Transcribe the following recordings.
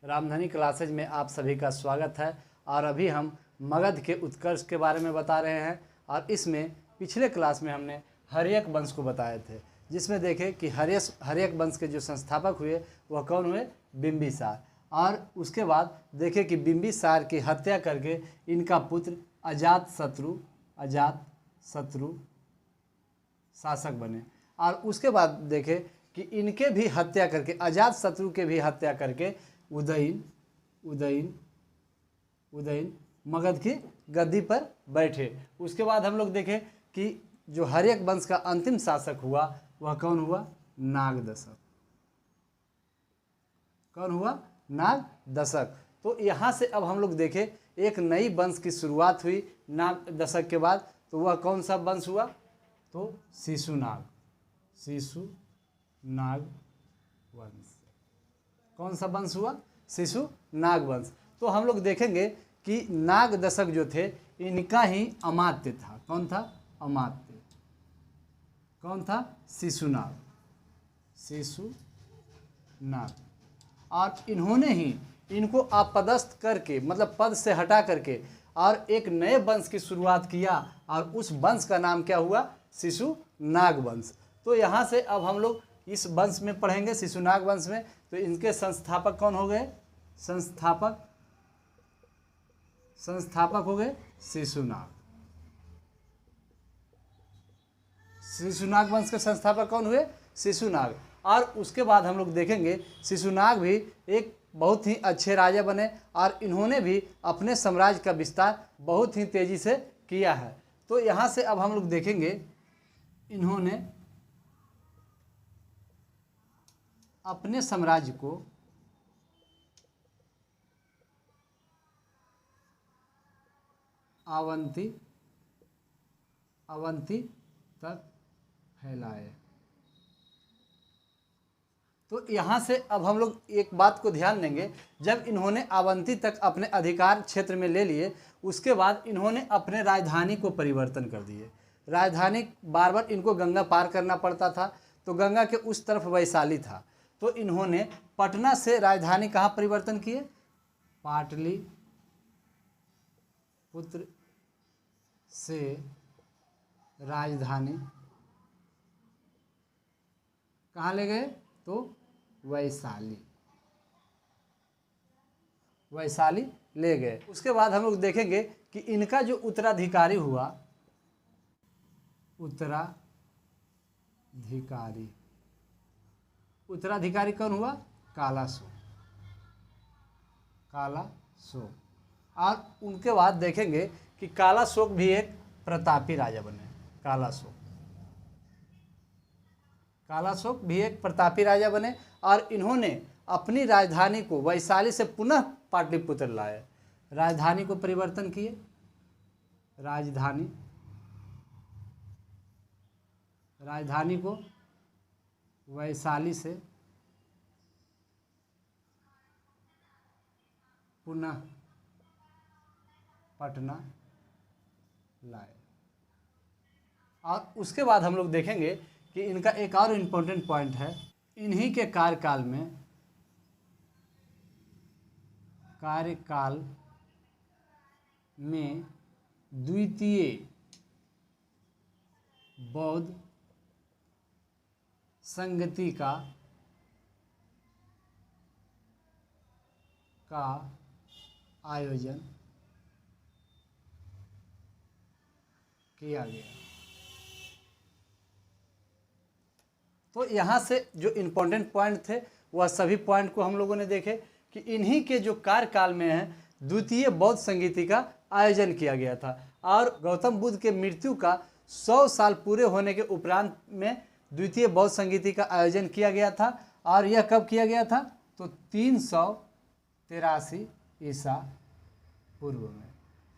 Ramdhani classes में आप सभी का स्वागत है। और अभी हम मगध के उत्कर्ष के बारे में बता रहे हैं। और इसमें पिछले क्लास में हमने हर्यक वंश को बताए थे, जिसमें देखे कि हर्यक वंश के जो संस्थापक हुए वह कौन हुए? बिंबिसार। और उसके बाद देखे कि बिंबिसार की हत्या करके इनका पुत्र अजातशत्रु शासक बने। और उसके बाद देखे कि इनके भी हत्या करके, अजातशत्रु के भी हत्या करके उदयन मगध की गद्दी पर बैठे। उसके बाद हम लोग देखें कि जो हर्यक वंश का अंतिम शासक हुआ वह कौन हुआ? नागदशक। कौन हुआ? नागदशक। तो यहाँ से अब हम लोग देखें एक नई वंश की शुरुआत हुई नागदशक के बाद। तो वह कौन सा वंश हुआ? तो शिशुनाग वंश। कौन सा वंश हुआ? शिशुनाग वंश। तो हम लोग देखेंगे कि नागदशक जो थे इनका ही अमात्य था। कौन था? अमात्य। कौन था? शिशुनाग। और इन्होंने ही इनको अपदस्थ करके, मतलब पद से हटा करके, और एक नए वंश की शुरुआत किया। और उस वंश का नाम क्या हुआ? शिशुनाग वंश। तो यहाँ से अब हम लोग इस वंश में पढ़ेंगे, शिशुनाग वंश में। तो इनके संस्थापक कौन हो गए? संस्थापक हो गए शिशुनाग वंश के संस्थापक कौन हुए? शिशुनाग। और उसके बाद हम लोग देखेंगे शिशुनाग भी एक बहुत ही अच्छे राजा बने। और इन्होंने भी अपने साम्राज्य का विस्तार बहुत ही तेजी से किया है। तो यहाँ से अब हम लोग देखेंगे इन्होंने अपने साम्राज्य को अवंती तक फैलाए। तो यहाँ से अब हम लोग एक बात को ध्यान देंगे, जब इन्होंने अवंती तक अपने अधिकार क्षेत्र में ले लिए, उसके बाद इन्होंने अपने राजधानी को परिवर्तन कर दिए। राजधानी बार बार इनको गंगा पार करना पड़ता था, तो गंगा के उस तरफ वैशाली था। तो इन्होंने पटना से राजधानी कहाँ परिवर्तन किए? पाटलिपुत्र से राजधानी कहाँ ले गए? तो वैशाली ले गए। उसके बाद हम लोग देखेंगे कि इनका जो उत्तराधिकारी हुआ, उत्तराधिकारी कौन हुआ? कालाशोक। और उनके बाद देखेंगे कि कालाशोक भी एक प्रतापी राजा बने। कालाशोक भी एक प्रतापी राजा बने। और इन्होंने अपनी राजधानी को वैशाली से पुनः पाटलिपुत्र लाए। राजधानी को परिवर्तन किए। राजधानी को वैशाली से पुनः पटना लाए। और उसके बाद हम लोग देखेंगे कि इनका एक और इम्पोर्टेंट पॉइंट है, इन्हीं के कार्यकाल में द्वितीय बौद्ध संगति का आयोजन किया गया। तो यहाँ से जो इम्पोर्टेंट पॉइंट थे वह सभी पॉइंट को हम लोगों ने देखे कि इन्हीं के जो कार्यकाल में है द्वितीय बौद्ध संगीति का आयोजन किया गया था। और गौतम बुद्ध के मृत्यु का 100 साल पूरे होने के उपरांत में द्वितीय बौद्ध संगीति का आयोजन किया गया था। और यह कब किया गया था? तो 383 ईसा पूर्व में।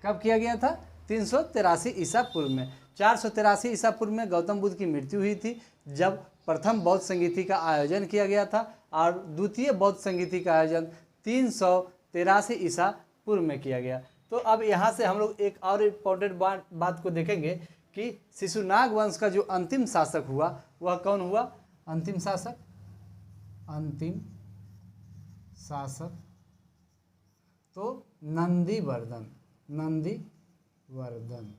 कब किया गया था? 383 ईसा पूर्व में। 483 ईसा पूर्व में गौतम बुद्ध की मृत्यु हुई थी, जब प्रथम बौद्ध संगीति का आयोजन किया गया था। और द्वितीय बौद्ध संगीति का आयोजन 383 ईसा पूर्व में किया गया। तो अब यहाँ से हम लोग एक और इम्पोर्टेंट बात को देखेंगे कि शिशुनाग वंश का जो अंतिम शासक हुआ वह कौन हुआ? अंतिम शासक तो नंदीवर्धन, नंदीवर्धन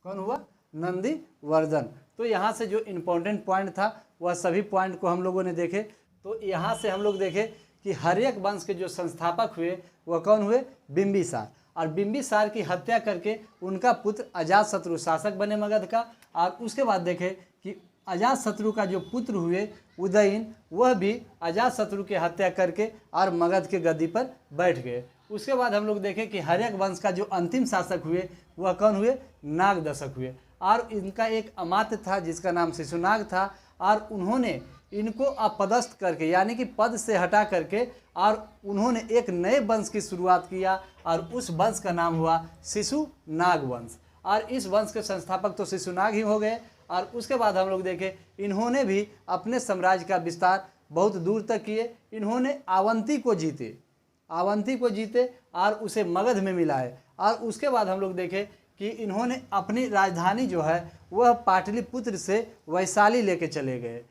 कौन हुआ? नंदीवर्धन। तो यहाँ से जो इम्पोर्टेंट पॉइंट था वह सभी पॉइंट को हम लोगों ने देखे। तो यहाँ से हम लोग देखे कि हर्यक वंश के जो संस्थापक हुए वह कौन हुए? बिंबिसार। और बिंबिसार की हत्या करके उनका पुत्र अजातशत्रु शासक बने मगध का। और उसके बाद देखे कि अजातशत्रु का जो पुत्र हुए उदयन, वह भी अजातशत्रु की हत्या करके और मगध के गद्दी पर बैठ गए। उसके बाद हम लोग देखें कि हर्यक वंश का जो अंतिम शासक हुए वह कौन हुए? नागदशक हुए। और इनका एक अमात्य था जिसका नाम शिशुनाग था, और उन्होंने इनको अपदस्थ करके यानी कि पद से हटा करके और उन्होंने एक नए वंश की शुरुआत किया, और उस वंश का नाम हुआ शिशुनाग वंश। और इस वंश के संस्थापक तो शिशुनाग ही हो गए। और उसके बाद हम लोग देखें इन्होंने भी अपने साम्राज्य का विस्तार बहुत दूर तक किए। इन्होंने अवंती को जीते, अवंती को जीते और उसे मगध में मिलाए। और उसके बाद हम लोग देखें कि इन्होंने अपनी राजधानी जो है वह पाटलिपुत्र से वैशाली लेके चले गए,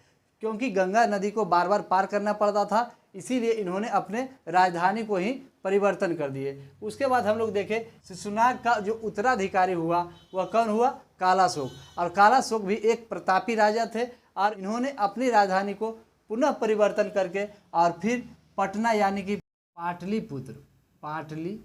क्योंकि गंगा नदी को बार बार पार करना पड़ता था, इसीलिए इन्होंने अपने राजधानी को ही परिवर्तन कर दिए। उसके बाद हम लोग देखें शिशुनाग का जो उत्तराधिकारी हुआ वह कौन हुआ? कालाशोक। और कालाशोक भी एक प्रतापी राजा थे, और इन्होंने अपनी राजधानी को पुनः परिवर्तन करके और फिर पटना यानी कि पाटलिपुत्र, पाटलिपुत्र,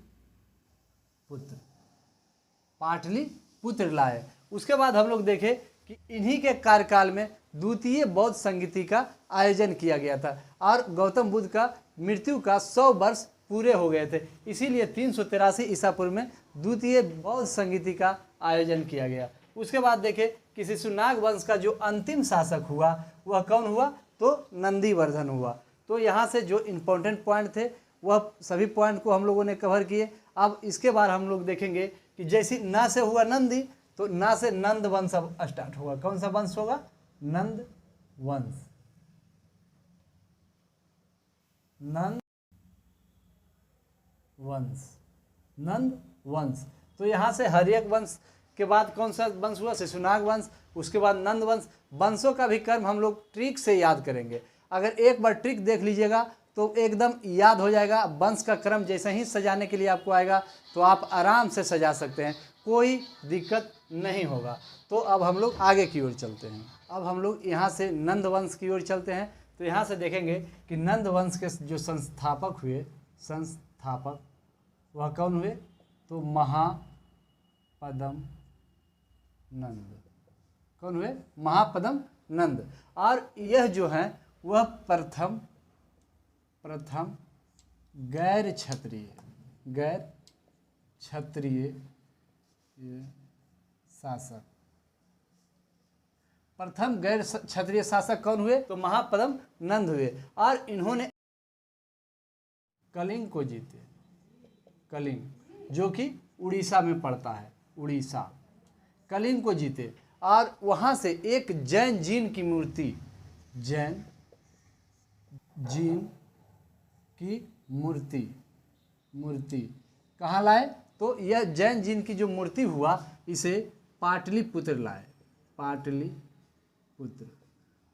पाटलिपुत्र लाए। उसके बाद हम लोग देखें कि इन्हीं के कार्यकाल में द्वितीय बौद्ध संगीति का आयोजन किया गया था, और गौतम बुद्ध का मृत्यु का 100 वर्ष पूरे हो गए थे, इसीलिए 383 ईसा पूर्व में द्वितीय बौद्ध संगीति का आयोजन किया गया। उसके बाद देखें कि शिशुनाग वंश का जो अंतिम शासक हुआ वह कौन हुआ? तो नंदीवर्धन हुआ। तो यहाँ से जो इम्पोर्टेंट पॉइंट थे वह सभी पॉइंट को हम लोगों ने कवर किए। अब इसके बाद हम लोग देखेंगे कि जैसे न से हुआ नंदी, तो न से नंद वंश अब स्टार्ट होगा। कौन सा वंश होगा? नंद वंश, नंद वंश, नंद वंश। तो यहाँ से हर्यक वंश के बाद कौन सा वंश हुआ? शिशुनाग वंश। उसके बाद नंद वंश। वंशों का भी क्रम हम लोग ट्रिक से याद करेंगे। अगर एक बार ट्रिक देख लीजिएगा तो एकदम याद हो जाएगा। वंश का क्रम जैसे ही सजाने के लिए आपको आएगा तो आप आराम से सजा सकते हैं, कोई दिक्कत नहीं होगा। तो अब हम लोग आगे की ओर चलते हैं। अब हम लोग यहाँ से नंद वंश की ओर चलते हैं। तो यहाँ से देखेंगे कि नंद वंश के जो संस्थापक हुए, संस्थापक वह कौन हुए? तो महापद्म नंद। कौन हुए? महापद्म नंद। और यह जो है वह प्रथम गैर क्षत्रिय शासक। प्रथम गैर क्षत्रिय शासक कौन हुए? तो महापद्म नंद हुए। और इन्होंने कलिंग को जीते, कलिंग जो कि उड़ीसा में पड़ता है, उड़ीसा, कलिंग को जीते। और वहाँ से एक जैन जीन की मूर्ति, जैन जीन की मूर्ति कहाँ लाए? तो यह जैन जीन की जो मूर्ति हुआ इसे पाटलिपुत्र लाए,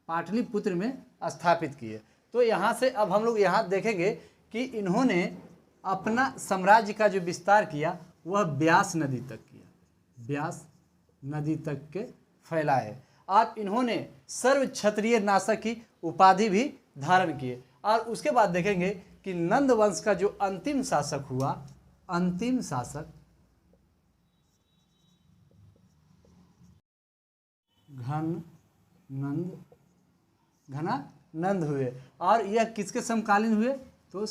पाटलिपुत्र में स्थापित किए। तो यहाँ से अब हम लोग यहाँ देखेंगे कि इन्होंने अपना साम्राज्य का जो विस्तार किया वह ब्यास नदी तक किया, ब्यास नदी तक के फैलाए। और इन्होंने सर्व क्षत्रिय नाशक की उपाधि भी धारण किए। और उसके बाद देखेंगे कि नंद वंश का जो अंतिम शासक हुआ, अंतिम शासक घनानंद हुए। और यह किसके समकालीन हुए? तो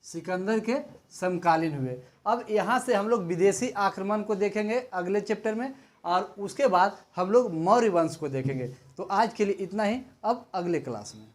सिकंदर के समकालीन हुए। अब यहाँ से हम लोग विदेशी आक्रमण को देखेंगे अगले चैप्टर में, और उसके बाद हम लोग मौर्य वंश को देखेंगे। तो आज के लिए इतना ही, अब अगले क्लास में।